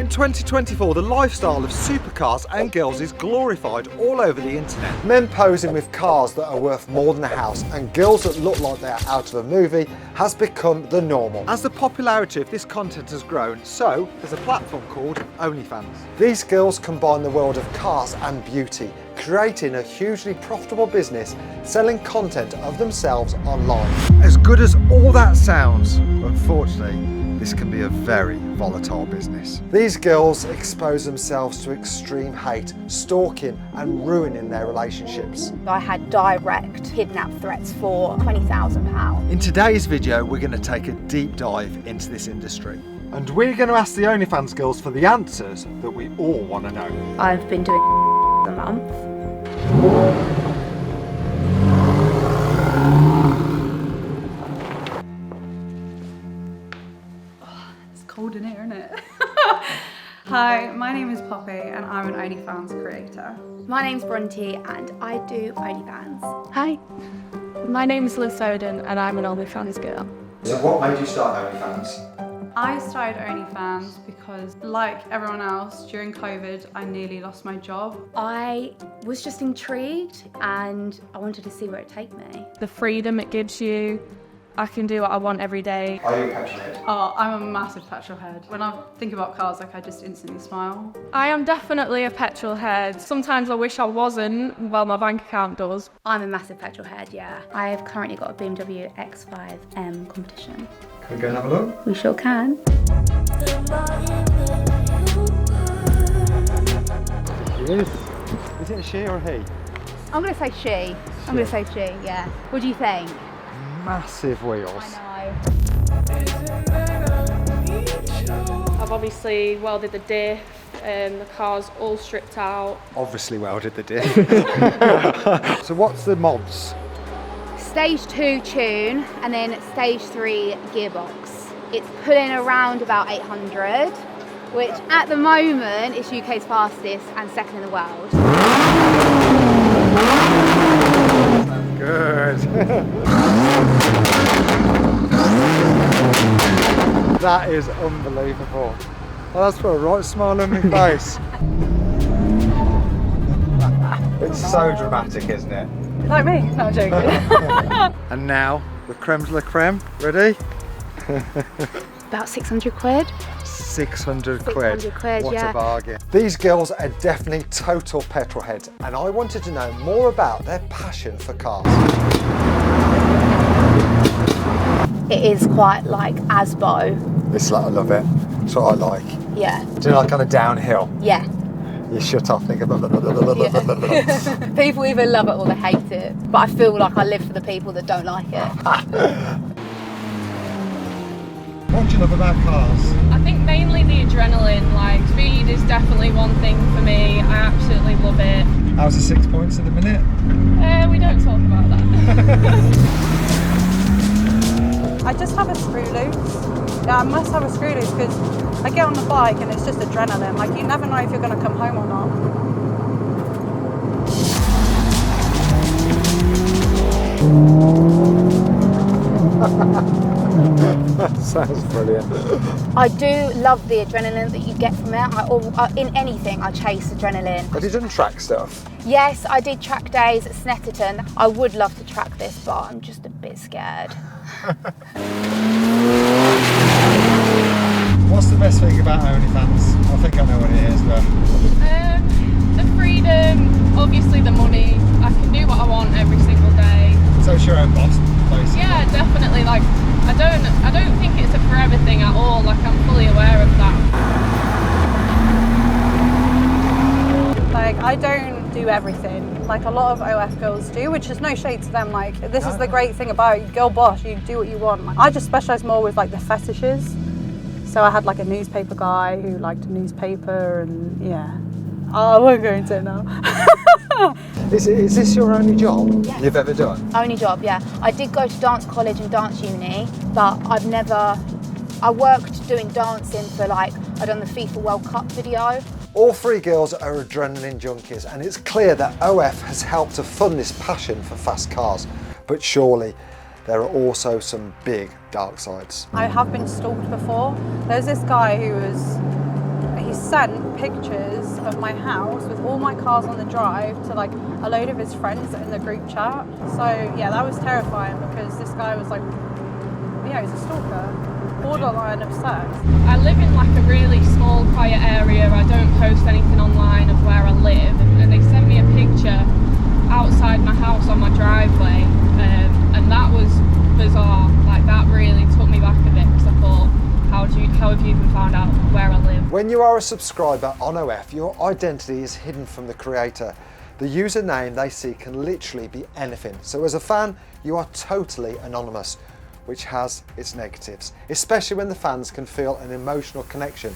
In 2024, the lifestyle of supercars and girls is glorified all over the internet. Men posing with cars that are worth more than a house and girls that look like they're out of a movie has become the normal. As the popularity of this content has grown, so there's a platform called OnlyFans. These girls combine the world of cars and beauty, creating a hugely profitable business selling content of themselves online. As good as all that sounds, unfortunately, this can be a very volatile business. These girls expose themselves to extreme hate, stalking and ruining their relationships. I had direct kidnap threats for £20,000. In today's video, we're going to take a deep dive into this industry. And we're going to ask the OnlyFans girls for the answers that we all want to know. I've been doing a month. Cold in here, isn't it? Hi, my name is Poppy and I'm an OnlyFans creator. My name's Bronte and I do OnlyFans. Hi, my name is Liz Soden and I'm an OnlyFans girl. So what made you start OnlyFans? I started OnlyFans because, like everyone else, during COVID, I nearly lost my job. I was just intrigued and I wanted to see where it'd take me. The freedom it gives you, I can do what I want every day. Are you a petrol head? Oh, I'm a massive petrol head. When I think about cars, like I just instantly smile. I am definitely a petrol head. Sometimes I wish I wasn't, well my bank account does. I'm a massive petrol head, yeah. I've currently got a BMW X5M competition. Can we go and have a look? We sure can. Is it a she or a he? I'm going to say she. I'm going to say she, yeah. What do you think? Massive wheels. I I've obviously welded the diff, the car's all stripped out. Obviously welded the diff. So what's the mods? know. Stage 2 tune and then stage 3 gearbox. It's pulling around about 800, which at the moment is UK's fastest and second in the world. Good. That is unbelievable. Well, that's put a right smile on my face. It's so dramatic, isn't it? Like me? No, I'm joking. And now, the creme de la creme. Ready? About 600 quid. 600 quid. 600 quid, What yeah. a bargain. These girls are definitely total petrol heads, and I wanted to know more about their passion for cars. It is quite like Asbo. It's like, I love it. That's what I like. Yeah. Do you like kind of downhill? Yeah. You shut off thinking blah, blah, blah, blah, blah, blah, blah. People either love it or they hate it. But I feel like I live for the people that don't like it. What do you love about cars? I think mainly the adrenaline, like speed is definitely one thing for me. I absolutely love it. How's the 6 points at the minute? We don't talk about that. I just have a screw loose. Yeah, I must have a screw loose because I get on the bike and it's just adrenaline. Like you never know if you're going to come home or not. That sounds brilliant. I do love the adrenaline that you get from it. In anything, I chase adrenaline. Have you done track stuff? Yes, I did track days at Snetterton. I would love to track this, but I'm just a bit scared. What's the best thing about OnlyFans? I think I know what it is, but... The freedom, obviously the money. I can do what I want every single day. So it's your own boss, basically. Yeah, definitely. Like I don't think it's a forever thing at all. Like I'm fully aware of that. Like I don't do everything like a lot of OF girls do, which is no shade to them. Like this is the great thing about it. Girl boss, you do what you want. Like, I just specialise more with like the fetishes. So I had like a newspaper guy who liked a newspaper and yeah. Oh, I won't go into it now. Is this your only job Yes. you've ever done? Only job, yeah. I did go to dance college and dance uni, but I worked doing dancing for like, I'd done the FIFA World Cup video. All three girls are adrenaline junkies, and it's clear that OF has helped to fund this passion for fast cars. But surely there are also some big dark sides. I have been stalked before. There's this guy who he sent pictures of my house with all my cars on the drive to like a load of his friends in the group chat. So yeah, that was terrifying because this guy was like, yeah, he's a stalker, borderline obsessed. I live in like a really small, quiet area. I don't post anything online of where I live, and they sent me a picture outside my house on my driveway, and that was bizarre. Like that really took me back a bit because I thought, how have you even found out where I live? When you are a subscriber on OF, your identity is hidden from the creator. The username they see can literally be anything. So as a fan, you are totally anonymous, which has its negatives, especially when the fans can feel an emotional connection,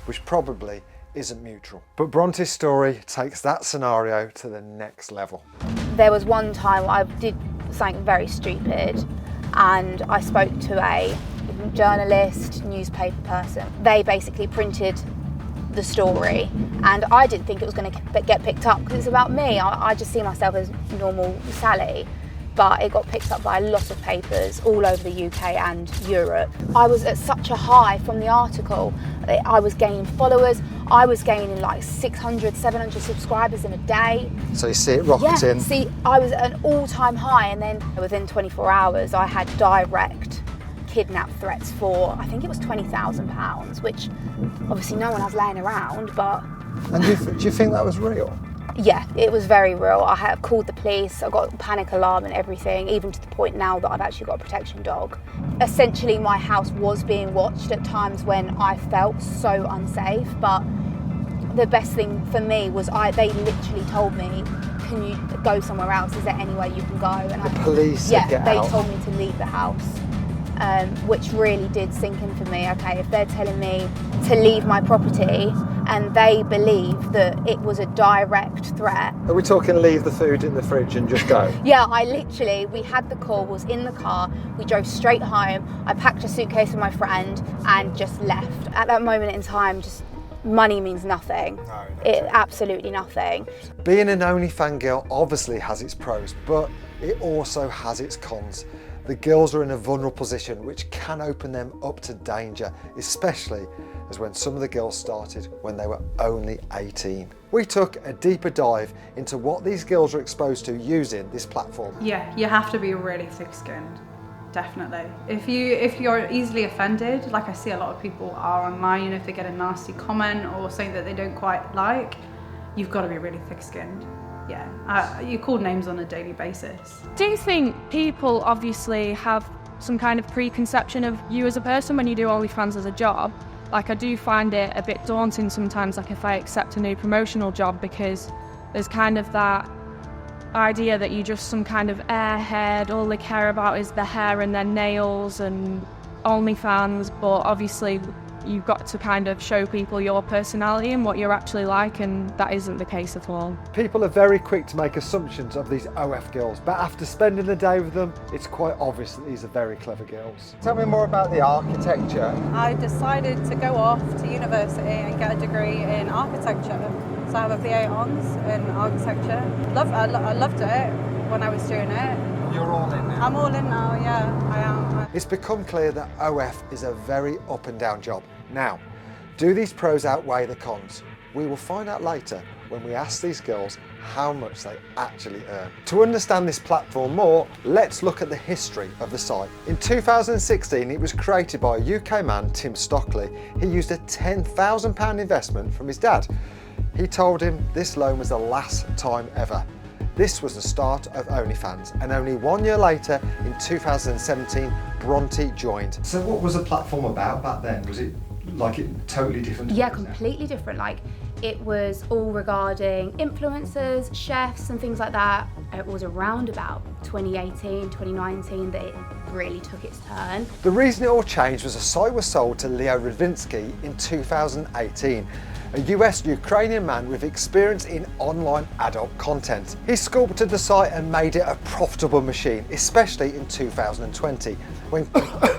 which probably isn't mutual. But Bronte's story takes that scenario to the next level. There was one time I did something very stupid, and I spoke to a journalist, newspaper person. They basically printed the story, and I didn't think it was going to get picked up because it's about me. I just see myself as normal Sally, but it got picked up by a lot of papers all over the UK and Europe. I was at such a high from the article. I was gaining followers. I was gaining like 600, 700 subscribers in a day. So you see it rocketing. Yeah, see, I was at an all-time high, and then within 24 hours, I had direct kidnap threats for, I think it was £20,000, which obviously no one has laying around, but... And do you think that was real? Yeah, it was very real. I had called the police, I got a panic alarm and everything, even to the point now that I've actually got a protection dog. Essentially, my house was being watched at times when I felt so unsafe, but the best thing for me was they literally told me, can you go somewhere else? Is there any way you can go? And The police said get they out. told me to leave the house. Which really did sink in for me. Okay, if they're telling me to leave my property and they believe that it was a direct threat. Are we talking leave the food in the fridge and just go? Yeah, we had the call, was in the car, we drove straight home, I packed a suitcase with my friend and just left. At that moment in time, just money means nothing. Absolutely nothing. Being an OnlyFans girl obviously has its pros, but it also has its cons. The girls are in a vulnerable position which can open them up to danger, especially as when some of the girls started when they were only 18. We took a deeper dive into what these girls are exposed to using this platform. Yeah, you have to be really thick-skinned, definitely. If you're easily offended, like I see a lot of people are online, you know, if they get a nasty comment or something that they don't quite like, you've got to be really thick-skinned. Yeah, you call names on a daily basis. Do you think people obviously have some kind of preconception of you as a person when you do OnlyFans as a job? Like, I do find it a bit daunting sometimes, like if I accept a new promotional job, because there's kind of that idea that you're just some kind of airhead, all they care about is the hair and their nails and OnlyFans, but obviously you've got to kind of show people your personality and what you're actually like, and that isn't the case at all. People are very quick to make assumptions of these OF girls, but after spending the day with them, it's quite obvious that these are very clever girls. Tell me more about the architecture. I decided to go off to university and get a degree in architecture. So I have a BA Hons in architecture. I loved it when I was doing it. You're all in now? I'm all in now, yeah, I am. It's become clear that OF is a very up and down job. Now, do these pros outweigh the cons? We will find out later when we ask these girls how much they actually earn. To understand this platform more, let's look at the history of the site. In 2016, it was created by a UK man, Tim Stockley. He used a £10,000 investment from his dad. He told him this loan was the last time ever. This was the start of OnlyFans, and only 1 year later, in 2017, Bronte joined. So what was the platform about back then? Was it like it totally different? Yeah, completely different. Like, it was all regarding influencers, chefs and things like that. It was around about 2018, 2019 that it really took its turn. The reason it all changed was the site was sold to Leo Radvinsky in 2018. A US-Ukrainian man with experience in online adult content. He sculpted the site and made it a profitable machine, especially in 2020, when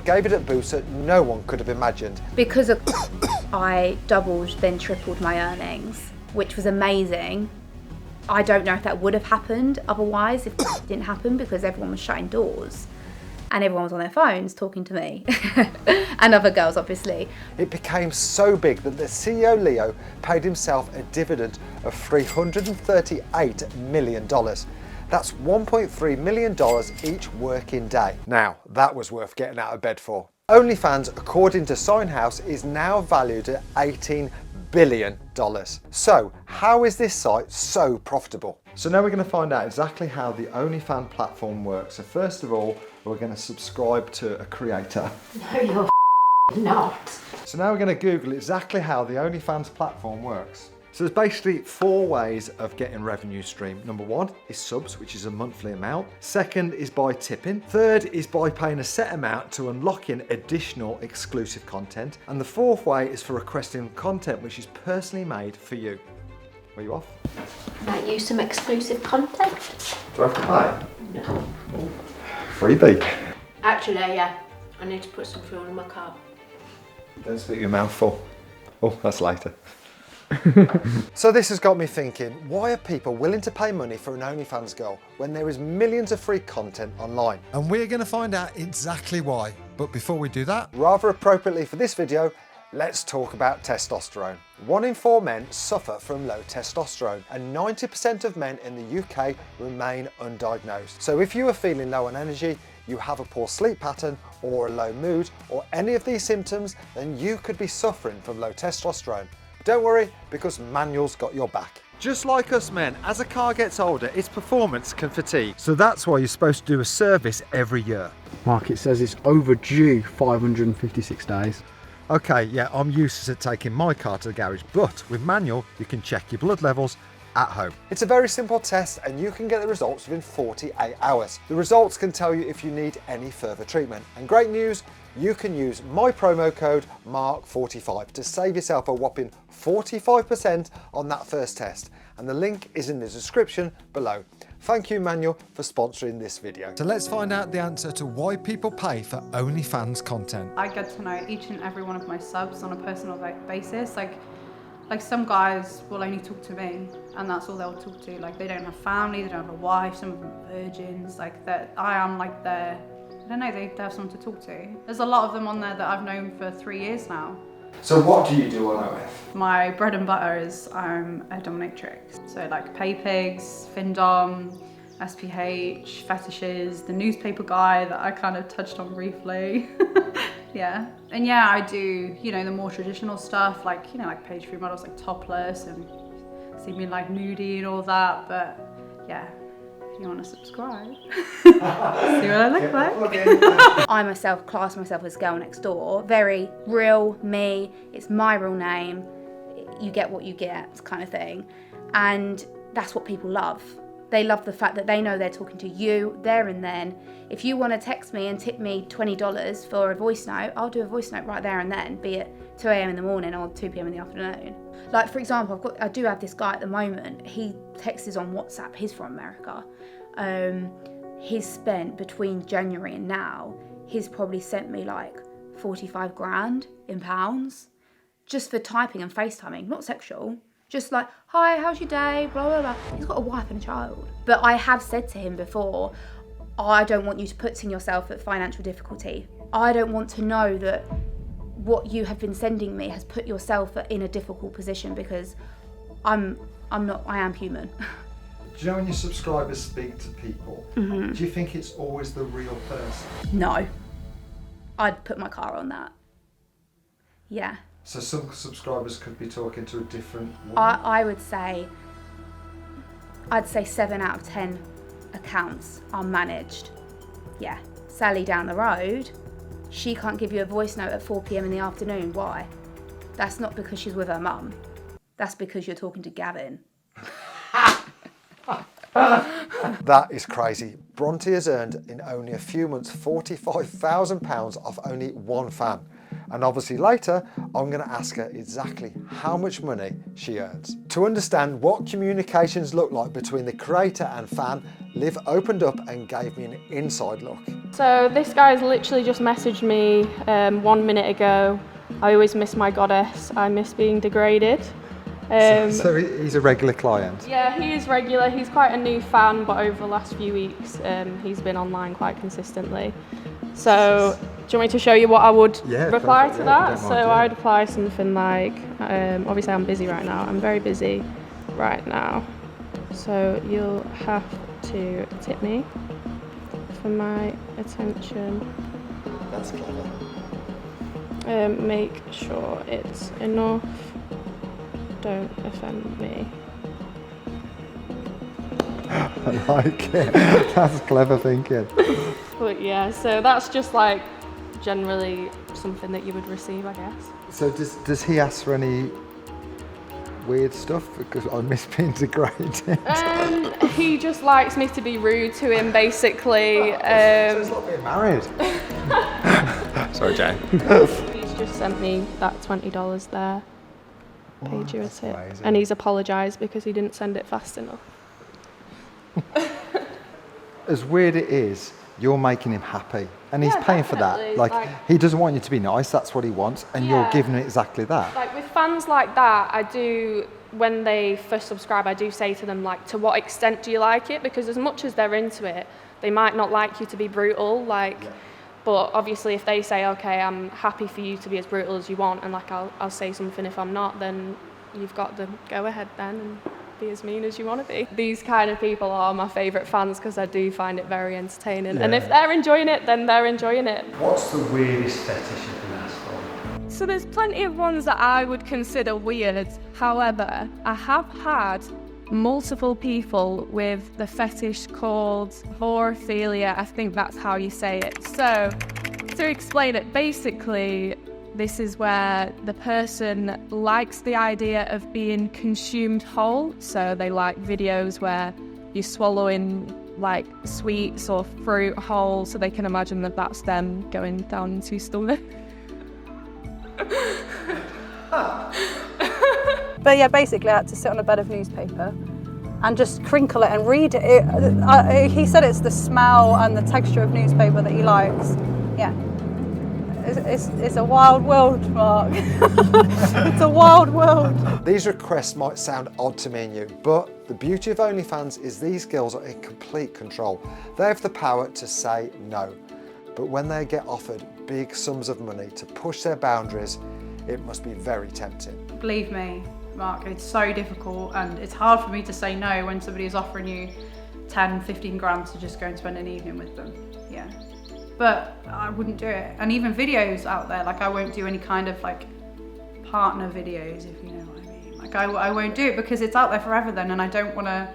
gave it a boost that no one could have imagined. Because of I doubled, then tripled my earnings, which was amazing. I don't know if that would have happened otherwise if it didn't happen, because everyone was shutting doors. and everyone was on their phones talking to me and other girls, obviously. It became so big that the CEO Leo paid himself a dividend of $338 million. That's $1.3 million each working day. Now, that was worth getting out of bed for. OnlyFans, according to Signhouse, is now valued at $18 billion. So, how is this site so profitable? So now we're going to find out exactly how the OnlyFans platform works. So first of all, we're going to subscribe to a creator. No, you're not. So now we're going to Google exactly how the OnlyFans platform works. So there's basically 4 ways of getting revenue stream. Number 1 is subs, which is a monthly amount. Second is by tipping. Third is by paying a set amount to unlock in additional exclusive content. And the 4th way is for requesting content which is personally made for you. Are you off? Might use some exclusive content. Do I have to pay? No. Freebie. Actually, yeah. I need to put some fuel in my car. Don't speak your mouth full. Oh, that's later. So this has got me thinking, why are people willing to pay money for an OnlyFans girl when there is millions of free content online? And we're going to find out exactly why. But before we do that, rather appropriately for this video, let's talk about testosterone. 1 in 4 men suffer from low testosterone, and 90% of men in the UK remain undiagnosed. So if you are feeling low on energy, you have a poor sleep pattern or a low mood or any of these symptoms, then you could be suffering from low testosterone. Don't worry, because Manual's got your back. Just like us men, as a car gets older, its performance can fatigue. So that's why you're supposed to do a service every year. Mark, it says it's overdue 556 days. Okay, yeah, I'm used to taking my car to the garage, but with Manual, you can check your blood levels at home. It's a very simple test and you can get the results within 48 hours. The results can tell you if you need any further treatment. And great news, you can use my promo code MARK45 to save yourself a whopping 45% on that first test. And the link is in the description below. Thank you, Manual, for sponsoring this video. So let's find out the answer to why people pay for OnlyFans content. I get to know each and every one of my subs on a personal basis. Like some guys will only talk to me and that's all they'll talk to. Like they don't have family, they don't have a wife, some of them are virgins. Like that, I am like their, I don't know, they have someone to talk to. There's a lot of them on there that I've known for 3 years now. So what do you do on OF? My bread and butter is I'm a dominatrix. So like pay pigs, findom, SPH, fetishes, the newspaper guy that I kind of touched on briefly. Yeah. And yeah, I do, you know, the more traditional stuff, like, you know, like page 3 models, like topless and see me like nudie and all that. But yeah, if you want to subscribe, see what I look like. I myself class myself as girl next door. Very real, me, it's my real name, you get what you get kind of thing. And that's what people love. They love the fact that they know they're talking to you there and then. If you want to text me and tip me $20 for a voice note, I'll do a voice note right there and then, be it 2 a.m. in the morning or 2 p.m. in the afternoon. Like for example, I do have this guy at the moment, he texts on WhatsApp, he's from America. He's spent between January and now, he's probably sent me like 45 grand in pounds just for typing and FaceTiming, not sexual. Just like, hi, how's your day, blah, blah, blah. He's got a wife and a child. But I have said to him before, I don't want you to put yourself at financial difficulty. I don't want to know that what you have been sending me has put yourself in a difficult position because I am human. Do you know when your subscribers speak to people, do you think it's always the real person? No. I'd put my car on that. Yeah. So some subscribers could be talking to a different woman? I would say, I'd say 7 out of 10 accounts are managed. Yeah. Sally down the road, she can't give you a voice note at 4 p.m. in the afternoon. Why? That's not because she's with her mum. That's because you're talking to Gavin. That is crazy. Bronte has earned in only a few months £45,000 off only one fan. And obviously later, I'm going to ask her exactly how much money she earns. To understand what communications look like between the creator and fan, Liv opened up and gave me an inside look. So this guy's literally just messaged me 1 minute ago. I always miss my goddess. I miss being degraded. So he's a regular client? Yeah, he is regular. He's quite a new fan, but over the last few weeks, he's been online quite consistently. So, do you want me to show you what I would reply perfect, to yeah, that? if you So don't mind, I'd apply something like, obviously I'm busy right now. I'm very busy right now. So you'll have to tip me for my attention. That's clever. Make sure it's enough. Don't offend me. I like it. That's clever thinking. But yeah, so that's just like generally something that you would receive, I guess. So does he ask for any weird stuff? Because I miss being degraded. He just likes me to be rude to him, basically. So it's like being married. Sorry, Jane. He's just sent me that $20 there. Paid you a that's tip. amazing. And he's apologised because he didn't send it fast enough. As weird it is, you're making him happy, and he's paying for that. definitely. Like, Like- he doesn't want you to be nice, that's what he wants, and you're Yeah. giving him exactly that. Like with fans like that, I do, when they first subscribe, I do say to them, like, to what extent do you like it? Because as much as they're into it, they might not like you to be brutal, like, but obviously if they say, okay, I'm happy for you to be as brutal as you want, and like I'll say something if I'm not, then you've got the go ahead then and be as mean as you want to be. These kind of people are my favourite fans because I do find it very entertaining. And if they're enjoying it, then they're enjoying it. What's the weirdest fetish you've been asked for? So there's plenty of ones that I would consider weird. However, I have had multiple people with the fetish called vorophilia. I think that's how you say it. So to explain it, basically, this is where the person likes the idea of being consumed whole. So they like videos where you're swallowing like sweets or fruit whole, so they can imagine that that's them going down into your stomach. But yeah, basically I had to sit on a bed of newspaper and just crinkle it and read it. He said it's the smell and the texture of newspaper that he likes. Yeah. It's a wild world, Mark. It's a wild world. These requests might sound odd to me and you, but the beauty of OnlyFans is these girls are in complete control. They have the power to say no. But when they get offered big sums of money to push their boundaries, it must be very tempting. Believe me, Mark, it's so difficult and it's hard for me to say no when somebody is offering you 10, 15 grand to just go and spend an evening with them. Yeah. But I wouldn't do it. And even videos out there, like I won't do any kind of like partner videos, if you know what I mean. Like I won't do it because it's out there forever then, and I don't want that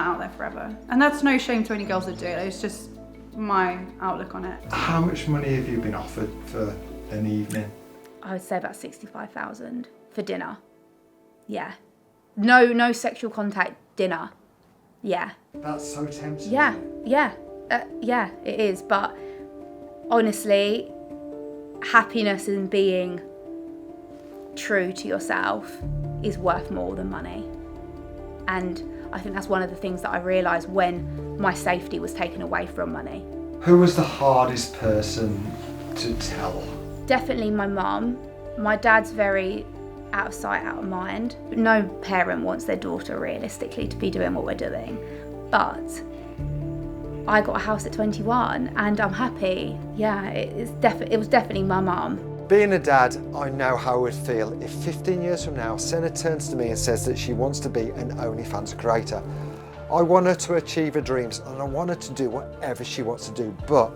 out there forever. And that's no shame to any girls that do it. It's just my outlook on it. How much money have you been offered for an evening? I would say about 65,000 for dinner. Yeah. No sexual contact, dinner. Yeah. That's so tempting. Yeah, yeah, it is. But honestly, happiness in being true to yourself is worth more than money. And I think that's one of the things that I realised when my safety was taken away from money. Who was the hardest person to tell? Definitely my mum. My dad's very out of sight, out of mind. No parent wants their daughter realistically to be doing what we're doing. But I got a house at 21 and I'm happy. Yeah, it was definitely my mum. Being a dad, I know how I would feel if 15 years from now, Senna turns to me and says that she wants to be an OnlyFans creator. I want her to achieve her dreams and I want her to do whatever she wants to do, but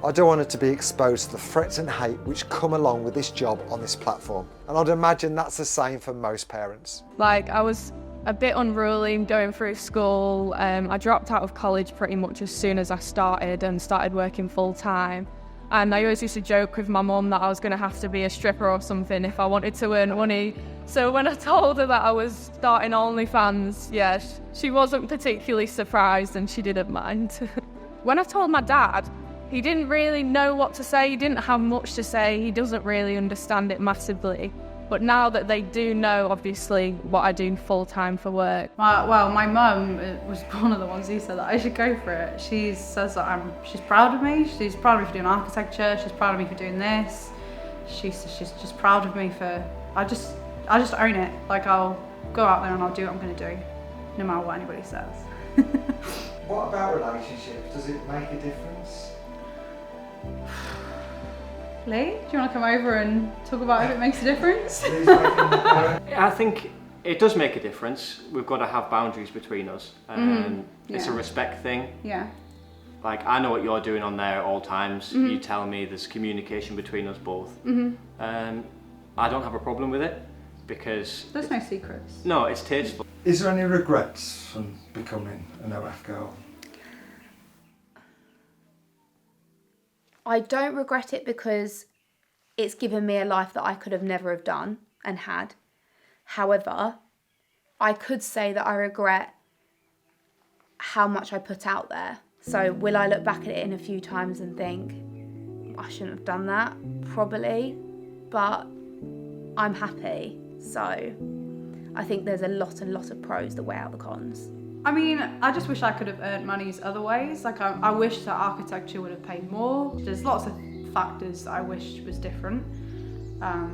I don't want her to be exposed to the threats and hate which come along with this job on this platform. And I'd imagine that's the same for most parents. Like, I was a bit unruly going through school. I dropped out of college pretty much as soon as I started working full time. And I always used to joke with my mum that I was going to have to be a stripper or something if I wanted to earn money. So when I told her that I was starting OnlyFans, yeah, she wasn't particularly surprised and she didn't mind. When I told my dad, he didn't really know what to say. He didn't have much to say. He doesn't really understand it massively. But now that they do know, obviously, what I do full time for work. My mum was one of the ones who said that I should go for it. She says that she's proud of me. She's proud of me for doing architecture. She's proud of me for doing this. She's just proud of me for. I just own it. Like, I'll go out there and I'll do what I'm going to do, no matter what anybody says. What about relationships? Does it make a difference? Lee, do you want to come over and talk about if it makes a difference? I think it does make a difference. We've got to have boundaries between us. It's a respect thing. Yeah. Like, I know what you're doing on there at all times. You tell me, there's communication between us both. I don't have a problem with it because... There's no secrets. No, it's tasteful. Is there any regrets from becoming an OF girl? I don't regret it because it's given me a life that I could have never have done and had. However, I could say that I regret how much I put out there. So will I look back at it in a few times and think, I shouldn't have done that? Probably, but I'm happy. So I think there's a lot of pros that weigh out the cons. I mean, I just wish I could have earned monies other ways. Like, I wish that architecture would have paid more. There's lots of factors that I wish was different. I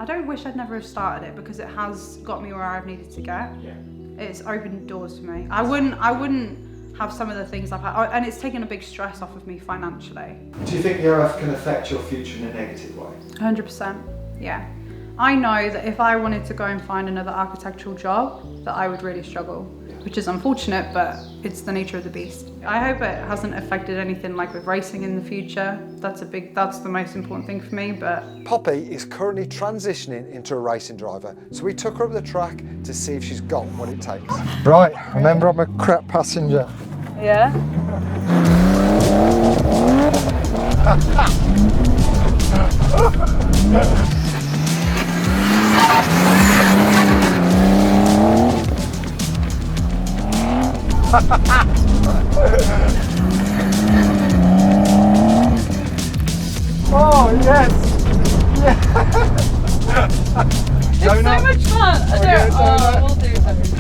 don't wish I'd never have started it because it has got me where I've needed to get. Yeah. It's opened doors for me. I wouldn't have some of the things I've had, and it's taken a big stress off of me financially. Do you think the OF can affect your future in a negative way? 100%, yeah. I know that if I wanted to go and find another architectural job, that I would really struggle, which is unfortunate, but it's the nature of the beast. I hope it hasn't affected anything like with racing in the future. That's the most important thing for me, but... Poppy is currently transitioning into a racing driver, so we took her up the track to see if she's got what it takes. Right, remember I'm a crap passenger. Yeah? Oh, yes! Yeah. It's so much fun! We'll do something.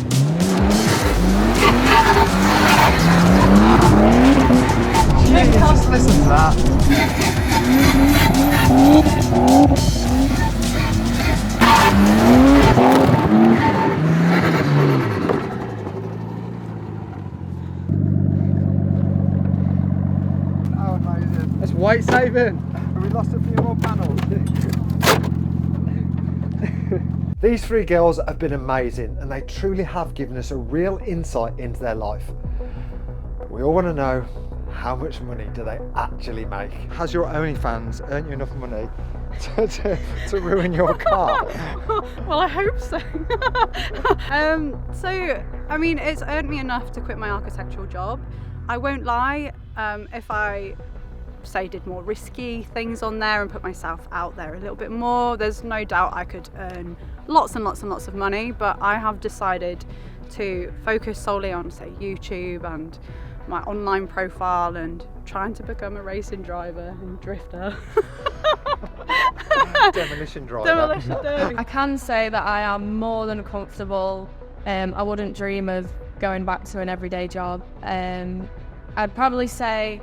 Just listen to that. Oh, amazing. That's weight saving. We lost a few more panels. These three girls have been amazing and they truly have given us a real insight into their life. We all want to know, how much money do they actually make? Has your OnlyFans earned you enough money to ruin your car? Well, I hope so. So, I mean, it's earned me enough to quit my architectural job. I won't lie, if I say did more risky things on there and put myself out there a little bit more, there's no doubt I could earn lots and lots and lots of money, but I have decided to focus solely on, say, YouTube and my online profile and trying to become a racing driver and drifter. Demolition driver. Demolition derby. I can say that I am more than comfortable. I wouldn't dream of going back to an everyday job. I'd probably say,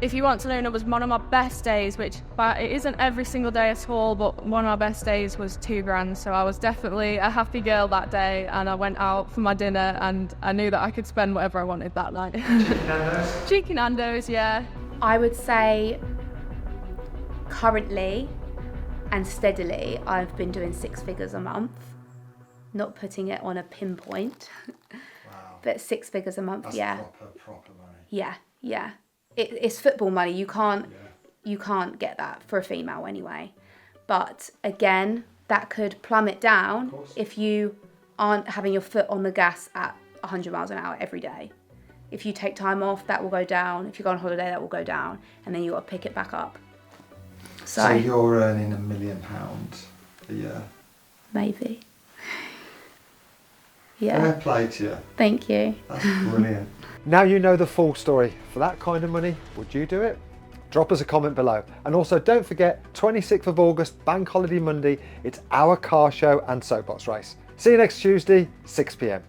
if you want to know numbers, one of my best days, which it isn't every single day at all, but one of my best days was £2,000. So I was definitely a happy girl that day, and I went out for my dinner and I knew that I could spend whatever I wanted that night. Cheeky Nando's, yeah. I would say currently and steadily I've been doing 6 figures a month. Not putting it on a pinpoint, but 6 figures a month. That's yeah. Proper money. Yeah. It's football money. You can't get that for a female anyway. But again, that could plummet down if you aren't having your foot on the gas at 100 miles an hour every day. If you take time off, that will go down. If you go on holiday, that will go down, and then you got to pick it back up. So you're earning £1 million a year. Maybe. Yeah. Fair play to you. Thank you. That's brilliant. Now you know the full story. For that kind of money, would you do it? Drop us a comment below. And also don't forget, 26th of August, Bank Holiday Monday, it's our car show and soapbox race. See you next Tuesday, 6 p.m.